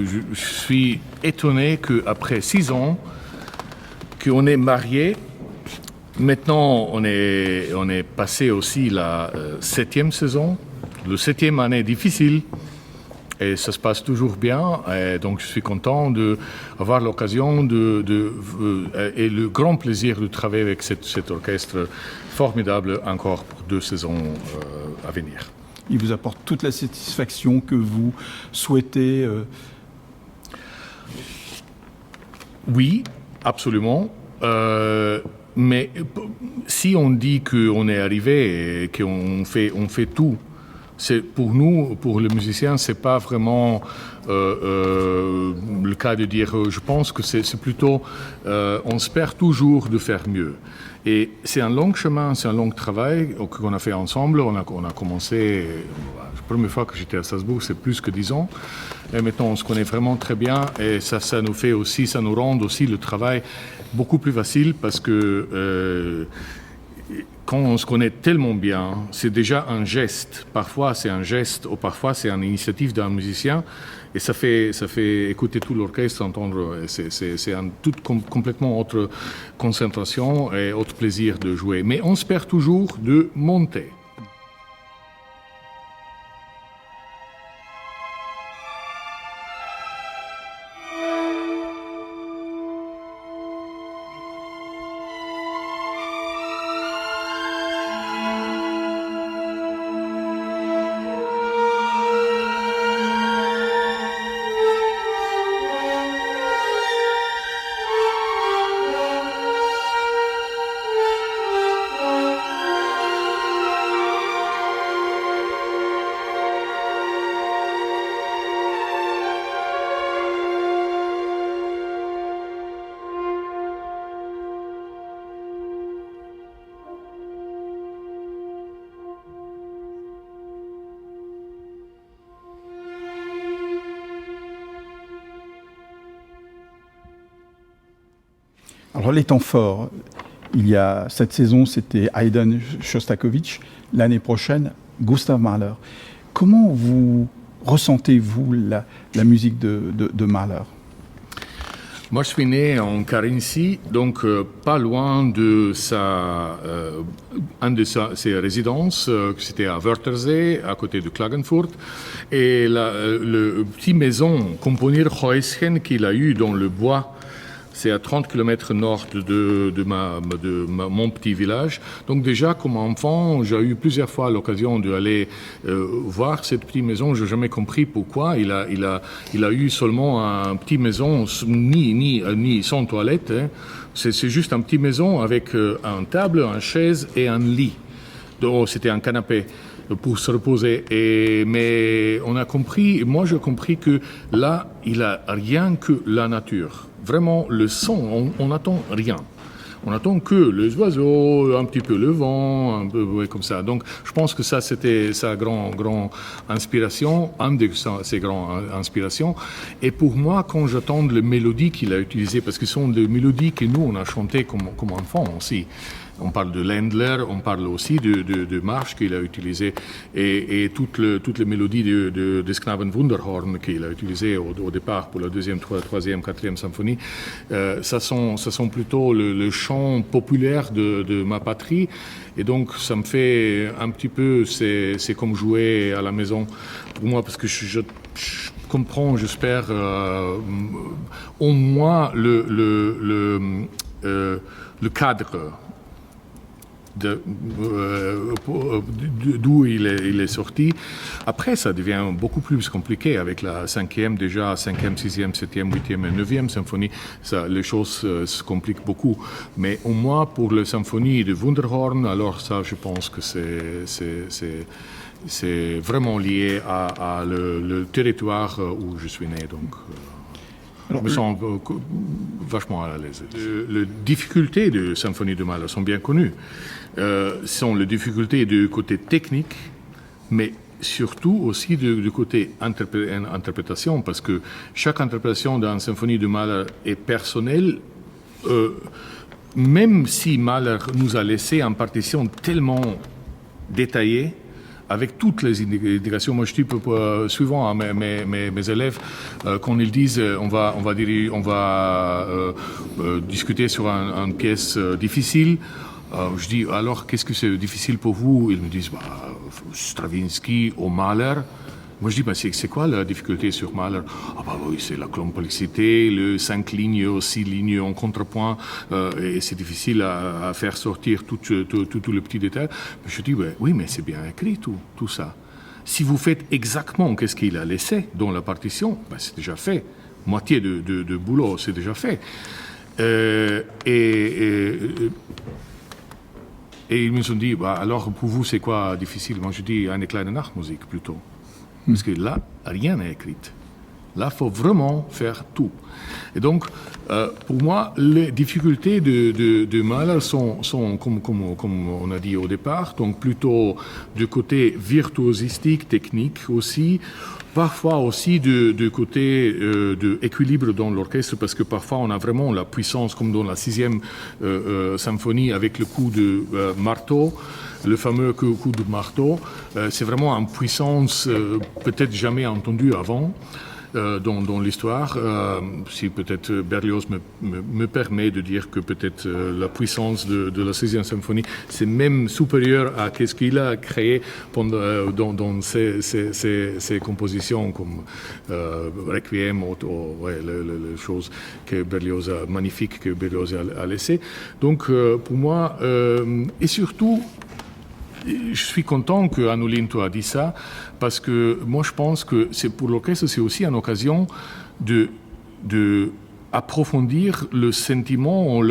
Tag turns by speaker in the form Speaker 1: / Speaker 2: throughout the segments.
Speaker 1: je suis étonné qu'après 6 ans, qu'on est mariés. Maintenant, on est passé aussi la 7e saison, le 7e année difficile. Et ça se passe toujours bien, et donc je suis content d'avoir l'occasion et le grand plaisir de travailler avec cet orchestre formidable encore pour 2 saisons à venir.
Speaker 2: Il vous apporte toute la satisfaction que vous souhaitez
Speaker 1: Oui, absolument. Mais si on dit qu'on est arrivé et qu'on fait tout, c'est pour nous, pour les musiciens, c'est pas vraiment le cas de dire. Je pense que c'est plutôt, on espère toujours de faire mieux. Et c'est un long chemin, c'est un long travail qu'on a fait ensemble. On a commencé, la première fois que j'étais à Salzbourg, c'est plus que 10 ans. Et maintenant, on se connaît vraiment très bien. Et ça nous fait aussi, ça nous rend aussi le travail beaucoup plus facile parce que quand on se connaît tellement bien, c'est déjà un geste. Parfois, c'est un geste ou parfois, c'est une initiative d'un musicien. Et ça fait écouter tout l'orchestre, entendre. C'est un complètement autre concentration et autre plaisir de jouer. Mais on espère toujours de monter.
Speaker 2: Alors les temps forts, il y a cette saison, c'était Haydn Shostakovich, l'année prochaine, Gustav Mahler. Comment vous ressentez-vous la musique de Mahler?
Speaker 1: Moi, je suis né en Carinthie, donc pas loin de ses résidences, c'était à Wörthersee, à côté de Klagenfurt. Et le petit maison, Komponierhäuschen, qu'il a eu dans le bois, c'est à 30 km nord de mon petit village. Donc déjà, comme enfant, j'ai eu plusieurs fois l'occasion d'aller voir cette petite maison. Je n'ai jamais compris pourquoi. Il a eu seulement un petit maison, ni sans toilette. Hein. C'est juste un petit maison avec une table, une chaise et un lit. Donc c'était un canapé pour se reposer. Mais on a compris, moi j'ai compris que là, il n'a rien que la nature. Vraiment, le son, on n'attend rien. On n'attend que les oiseaux, un petit peu le vent, un peu comme ça. Donc, je pense que ça, c'était sa grande inspiration, une de ses grandes inspirations. Et pour moi, quand j'entends les mélodies qu'il a utilisées, parce que ce sont des mélodies que nous, on a chantées comme enfants aussi. On parle de Ländler, on parle aussi de marches qu'il a utilisées et toutes les mélodies de Knaben Wunderhorn qu'il a utilisées au départ pour la 2e, 3e, 4e symphonie. Ça sont plutôt le chant populaire de ma patrie et donc ça me fait un petit peu, c'est comme jouer à la maison pour moi parce que je comprends, j'espère, au moins le cadre d'où il est sorti. Après, ça devient beaucoup plus compliqué avec la 5e, déjà 5e, 6e, 7e, 8e et 9e symphonie. Ça, les choses se compliquent beaucoup. Mais au moins pour la symphonie de Wunderhorn, alors ça, je pense que c'est vraiment lié à le territoire où je suis né. Donc, je me sens vachement à l'aise. Les difficultés de symphonie de Mahler sont bien connues. Sont les difficultés du côté technique, mais surtout aussi du côté interprétation, parce que chaque interprétation d'une symphonie de Mahler est personnelle. Même si Mahler nous a laissé une partition tellement détaillée, avec toutes les indications. Moi, je dis souvent à mes élèves, quand ils disent on va discuter sur une pièce difficile, je dis alors qu'est-ce que c'est difficile pour vous? Ils me disent Stravinsky ou Mahler. Moi, je dis, c'est quoi la difficulté sur Mahler? Oui, c'est la complexité, le 5 lignes, 6 lignes en contrepoint, et c'est difficile à faire sortir tout le petit détail. Je dis, oui, mais c'est bien écrit tout ça. Si vous faites exactement qu'est-ce qu'il a laissé dans la partition, c'est déjà fait. Moitié de boulot, c'est déjà fait. Et ils me sont dit, alors pour vous, c'est quoi difficile? Moi, je dis, eine kleine Nachtmusik plutôt. Parce que là, rien n'est écrit. Là, il faut vraiment faire tout. Et donc, pour moi, les difficultés de Mahler sont comme on a dit au départ, donc plutôt du côté virtuosistique, technique aussi, parfois aussi du côté de équilibre dans l'orchestre, parce que parfois on a vraiment la puissance, comme dans la 6e symphonie, avec le coup de marteau. Le fameux coup de marteau, c'est vraiment une puissance peut-être jamais entendue avant dans l'histoire. Si peut-être Berlioz me permet de dire que peut-être la puissance de la 6e symphonie, c'est même supérieur à ce qu'il a créé dans ses compositions comme Requiem ou les choses magnifiques que Berlioz a laissées. Donc pour moi, et surtout, je suis content que Anouline a dit ça, parce que moi je pense que pour l'orchestre, c'est aussi une occasion de approfondir le sentiment,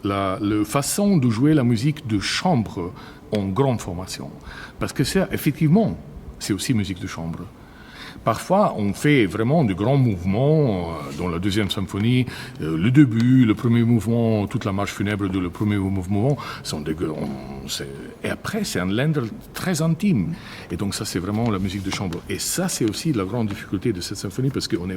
Speaker 1: la façon de jouer la musique de chambre en grande formation. Parce que effectivement, c'est aussi musique de chambre. Parfois, on fait vraiment de grands mouvements dans la 2e symphonie. Le début, le premier mouvement, toute la marche funèbre de le premier mouvement sont et après, c'est un Ländl très intime. Et donc ça, c'est vraiment la musique de chambre. Et ça, c'est aussi la grande difficulté de cette symphonie, parce qu'on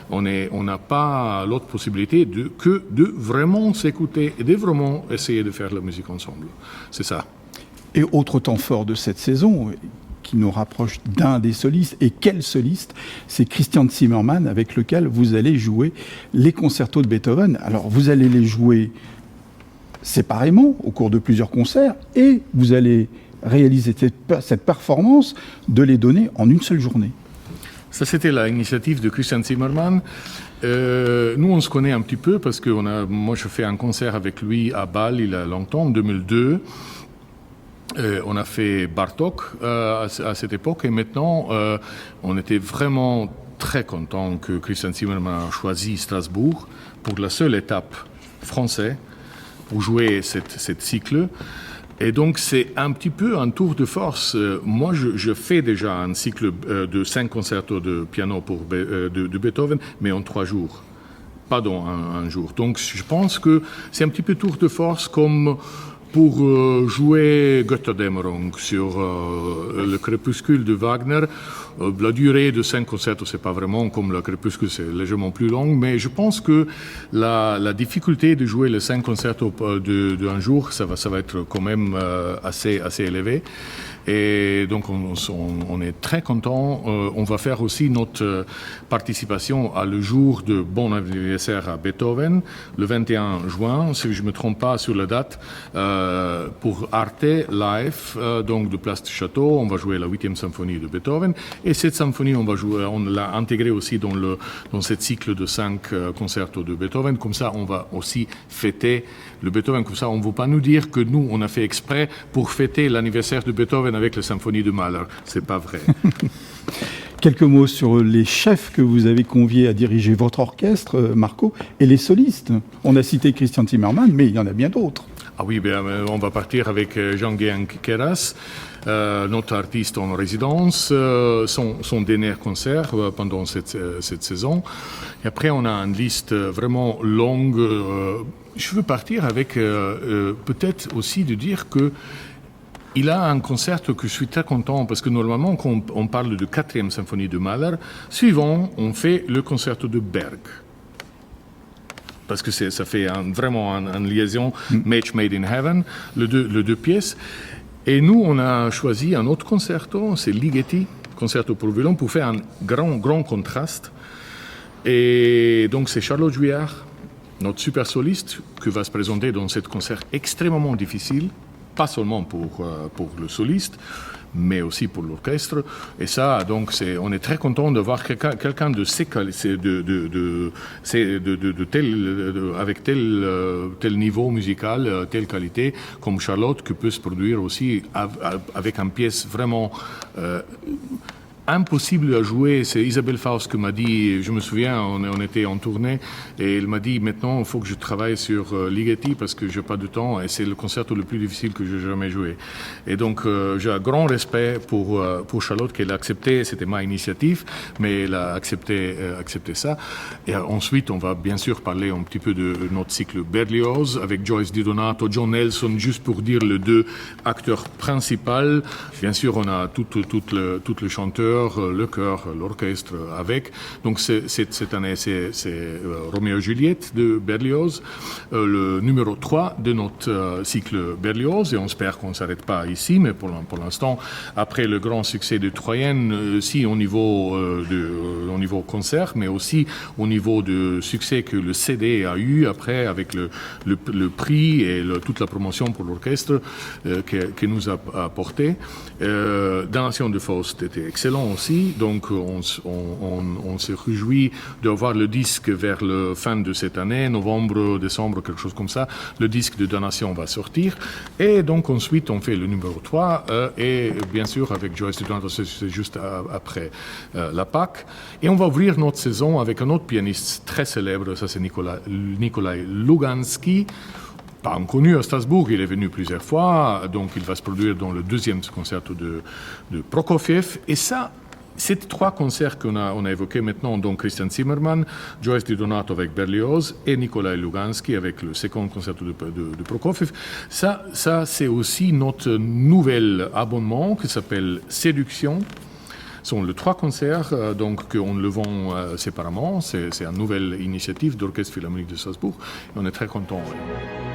Speaker 1: on n'a pas l'autre possibilité que de vraiment s'écouter et de vraiment essayer de faire la musique ensemble. C'est ça.
Speaker 2: Et autre temps fort de cette saison, qui nous rapproche d'un des solistes, et quel soliste, c'est Christian Zimmermann, avec lequel vous allez jouer les concertos de Beethoven. Alors vous allez les jouer séparément au cours de plusieurs concerts, et vous allez réaliser cette performance de les donner en une seule journée.
Speaker 1: Ça, c'était l'initiative de Christian Zimmermann. Nous, on se connaît un petit peu parce que moi, je fais un concert avec lui à Bâle il y a longtemps, en 2002. On a fait Bartók à cette époque, et maintenant on était vraiment très content que Christian Zimmermann a choisi Strasbourg pour la seule étape française pour jouer cette cycle. Et donc c'est un petit peu un tour de force. Moi je fais déjà un cycle de 5 concertos de piano de Beethoven, mais en 3 jours, pas dans un jour. Donc je pense que c'est un petit peu tour de force comme pour jouer Götterdämmerung sur le crépuscule de Wagner. La durée de 5 concertos, c'est pas vraiment comme le crépuscule, c'est légèrement plus long, mais je pense que la difficulté de jouer les 5 concertos d'un jour, ça va être quand même assez élevé. Et donc on est très content. On va faire aussi notre participation à le jour de bon anniversaire à Beethoven, le 21 juin, si je ne me trompe pas sur la date, pour Arte Live, donc de Place du Château. On va jouer la 8e symphonie de Beethoven. Et cette symphonie, on l'a intégrée aussi dans ce cycle de 5 concertos de Beethoven. Comme ça, on va aussi fêter le Beethoven. Comme ça, on ne veut pas nous dire que nous, on a fait exprès pour fêter l'anniversaire de Beethoven avec la symphonie de Mahler. C'est pas vrai.
Speaker 2: Quelques mots sur les chefs que vous avez conviés à diriger votre orchestre, Marco, et les solistes. On a cité Christian Zimmermann, mais il y en a bien d'autres.
Speaker 1: Ah oui, on va partir avec Jean-Guyen Queyras, notre artiste en résidence, son dernier concert pendant cette saison. Et après, on a une liste vraiment longue. Je veux partir avec peut-être aussi de dire que il a un concert que je suis très content, parce que normalement, quand on parle de 4e symphonie de Mahler, suivant, on fait le concerto de Berg. Parce que ça fait vraiment une liaison, Match Made in Heaven, les deux pièces. Et nous, on a choisi un autre concerto, c'est Ligeti, concerto pour violon, pour faire un grand contraste. Et donc c'est Charlotte Juillard, notre super soliste, qui va se présenter dans ce concert extrêmement difficile, pas seulement pour le soliste, mais aussi pour l'orchestre. Et ça, donc, on est très content de voir quelqu'un de avec tel niveau musical, telle qualité, comme Charlotte, qui peut se produire aussi avec une pièce vraiment impossible à jouer. C'est Isabelle Faust qui m'a dit, je me souviens, on était en tournée, et elle m'a dit, maintenant, il faut que je travaille sur Ligeti parce que j'ai pas de temps, et c'est le concerto le plus difficile que j'ai jamais joué. Et donc, j'ai un grand respect pour Charlotte, qu'elle a accepté, c'était ma initiative, mais elle a accepté ça. Et ensuite, on va bien sûr parler un petit peu de notre cycle Berlioz, avec Joyce Di Donato, John Nelson, juste pour dire les deux acteurs principaux. Bien sûr, on a tout le chanteur, le chœur, l'orchestre avec. Donc cette année, c'est Roméo et Juliette de Berlioz, le numéro 3 de notre cycle Berlioz, et on espère qu'on ne s'arrête pas ici, mais pour l'instant, après le grand succès de Troyenne, aussi au niveau concert, mais aussi au niveau de succès que le CD a eu après, avec le prix et toute la promotion pour l'orchestre que nous a apporté. Damnation de Faust était excellent aussi, donc on se réjouit de voir le disque vers la fin de cette année, novembre, décembre, quelque chose comme ça. Le disque de Damnation va sortir, et donc ensuite on fait le numéro 3, et bien sûr avec Joyce Di Donato, c'est juste après la Pâques, et on va ouvrir notre saison avec un autre pianiste très célèbre, ça c'est Nikolai Luganski, pas inconnu à Strasbourg, il est venu plusieurs fois, donc il va se produire dans le deuxième concerto de Prokofiev. Et ça, ces trois concerts qu'on a évoqués maintenant, donc Christian Zimmermann, Joyce Di Donato avec Berlioz et Nikolai Luganski avec le second concerto de Prokofiev, ça c'est aussi notre nouvel abonnement qui s'appelle Séduction. Ce sont les trois concerts donc qu'on le vend séparément. C'est une nouvelle initiative d'Orchestre Philharmonique de Strasbourg. Et on est très contents. Ouais.